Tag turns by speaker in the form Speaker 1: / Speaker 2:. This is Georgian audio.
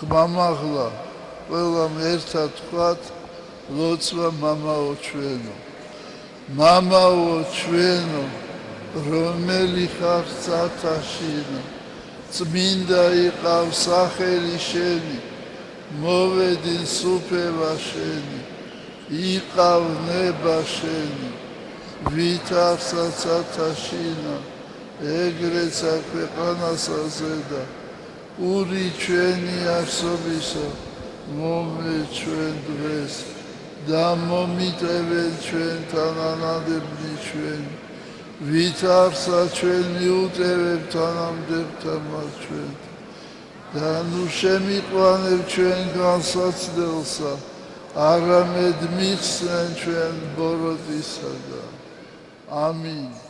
Speaker 1: ხმამაღლა ყველამ ერთად თქვათ ლოცვა მამაო ჩვენო მამაო ჩვენო რომელი ხარ სათაშინო წმინდა იყავ სახელი შენი მოვედინ სუფევა შენი იყავ ნება შენი ვითარსაც სათაშინა ეგრეცა ქვეყანასა ზედა ური ჩვენი არსობისა მომე ჩვენ დღეს და მომიტევენ ჩვენ თანანადები ჩვენ ვითარცა ჩვენ მიუტევებ თანამდებთა მას ჩვენ და ნუ შემიყვანებ ჩვენ განსაცდელსა არამედ მიხსენ ჩვენ ბოროტისაგან ამინ